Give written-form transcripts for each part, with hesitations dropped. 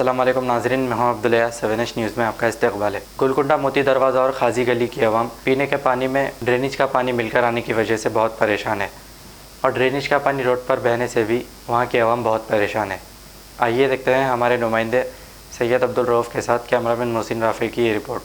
अस्सलाम वालेकुम नाज़रीन, मैं हूं अब्दुल्ला। 7H न्यूज़ में आपका इस्तकबाल है। गोलकुंडा मोती दरवाज़ा और खाजी गली की आवाम पीने के पानी में ड्रेनेज का पानी मिलकर आने की वजह से बहुत परेशान है और ड्रेनेज का पानी रोड पर बहने से भी वहां की आवाम बहुत परेशान है। आइए देखते हैं हमारे नुमाइंदे सैयद अब्दुल रऊफ़ के साथ कैमरामैन मोहसिन राफ़ी की ये रिपोर्ट।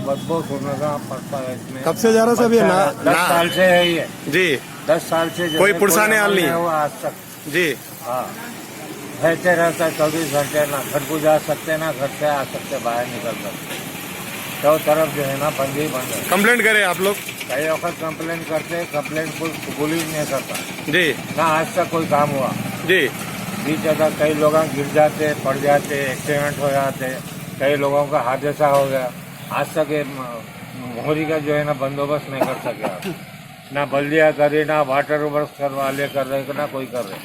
बदबू सुनना पड़ता है इसमें। कब से जा रहा सब ये? 10 साल से है ये जी। 10 साल से कोई पुरसाने हाल नहीं हुआ आज तक जी। हाँ, बहते रहता है 24 घंटे। ना घर को जा सकते ना घर से आ सकते, बाहर निकल सकते। चारों तरफ जो है ना बंद ही बंद है। कंप्लेंट करे आप लोग? कई वक्त कंप्लेन करते, कंप्लेन कोई कबूल ही नहीं करता जी। ना आज तक कोई काम हुआ जी। बीच जगह कई लोग गिर जाते, पड़ जाते, एक्सीडेंट हो जाते, कई लोगों का हादसा हो गया। आज तक ये मोहरी का जो है ना बंदोबस्त नहीं कर सके आप। ना बल्दिया करे, ना वाटर वर्क वाले कर रहे, ना कोई कर रहे।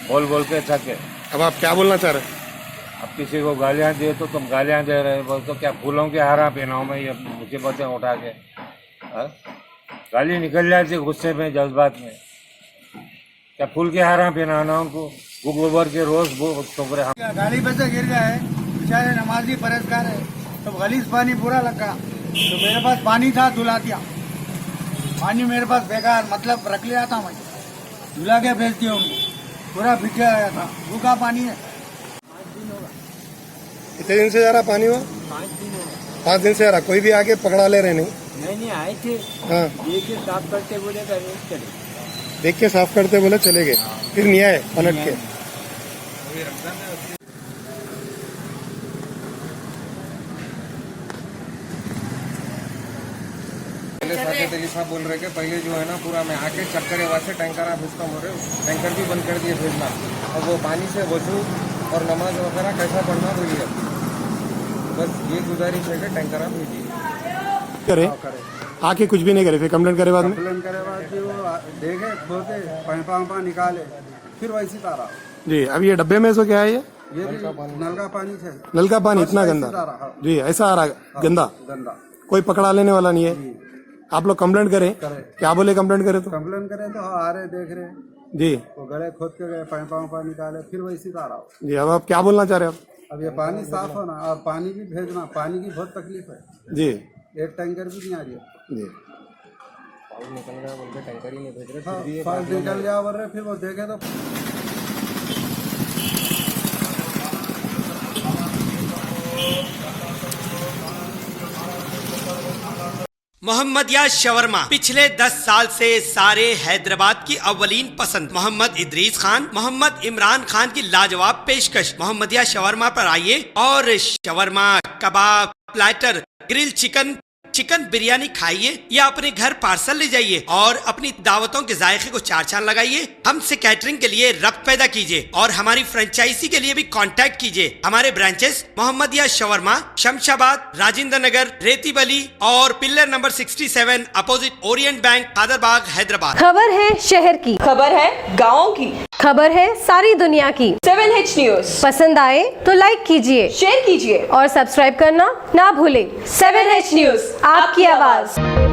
बोल बोल के थके। अब आप क्या बोलना चाह रहे? अब किसी को गालियां दिए तो तुम गालियां दे रहे हो, तो क्या फूलों के हारा पहनाओ में ये मुसीबतें उठा के? गाली निकल जाती गुस्से में, जज्बात में। क्या फूल के हारा पहनाना उनको? गोबर के रोज टोकरे गाली पे से गिर गए, बेचारे नमाजी परहेजगार है, तो गलीज पानी पूरा लगा। तो मेरे पास पानी था, धुला दिया। पानी मेरे पास बेकार, मतलब रख लिया था, मैं धुला के भेज दिया उनको। पूरा भिग आया था, भूखा पानी है। 5 दिन होगा। कितने दिन से जा रहा पानी? हुआ 5 दिन होगा। 5 दिन से जा रहा। कोई भी आके पकड़ा ले रहे नहीं? नहीं आए थे। हाँ, देख के साफ करते बोले चले, देख के साफ करते बोले चले गए, फिर नहीं आए पलट के। पहले साहब बोल रहे कि पहले जो है ना पूरा में आके चक्कर वासे टैंकर खत्म हो रहे, टैंकर भी बंद कर दिए भेजना। और वो पानी से वजू और नमाज वगैरह कैसा पढ़ना बोलिए। बस ये गुजारिश है कि टैंकर भेजिए। करे आके कुछ भी नहीं करे, फिर कंप्लेंट करे बाद में? कंप्लेन करे बाद फिर वो देखे बोलते पैपा निकाले, फिर वैसी तारा जी। अब ये डब्बे में सो क्या है? ये भी नल का पानी थे। नल का पानी इतना गंदा जी? ऐसा आ रहा गंदा? गंदा। कोई पकड़ा लेने वाला नहीं है। आप लोग कंप्लेंट करें? क्या बोले कंप्लेंट करे तो? कंप्लेन करे तो आ रहे, देख रहे जी। वो गले खोद के गए, पैपा निकाले, फिर वैसी तारा। जी। अब आप क्या बोलना चाह रहे हैं? अब ये पानी साफ होना और पानी भी भेजना, पानी की बहुत तकलीफ है जी। एक टैंकर भी नहीं आ रही है। जी। निकल गया बोलते टैंकर ही नहीं भेज रहे। हाँ, फाल्ट निकल गया बोल रहे, फिर वो देखे तो मोहम्मदिया शवरमा पिछले 10 साल से सारे हैदराबाद की अव्वलीन पसंद मोहम्मद इदरीस खान, मोहम्मद इमरान खान की लाजवाब पेशकश। मोहम्मदिया शवरमा पर आइए और shawarma, kebab, platter, grill chicken, chicken biryani खाइए या अपने घर पार्सल ले जाइए और अपनी दावतों के जायके को 4 चांद लगाइए। हमसे कैटरिंग के लिए रब्त पैदा कीजिए और हमारी फ्रेंचाइजी के लिए भी कांटेक्ट कीजिए। हमारे ब्रांचेस मोहम्मदिया शवरमा, शमशाबाद, राजेंद्र नगर, रेती बली और pillar number 67 opposite Orient bank, Kadarbagh, Hyderabad. खबर है शहर की, खबर है गाँव की, खबर है सारी दुनिया की। 7H न्यूज़ पसंद आए तो लाइक कीजिए, शेयर कीजिए और सब्सक्राइब करना ना भूले। 7H न्यूज़, आपकी आवाज।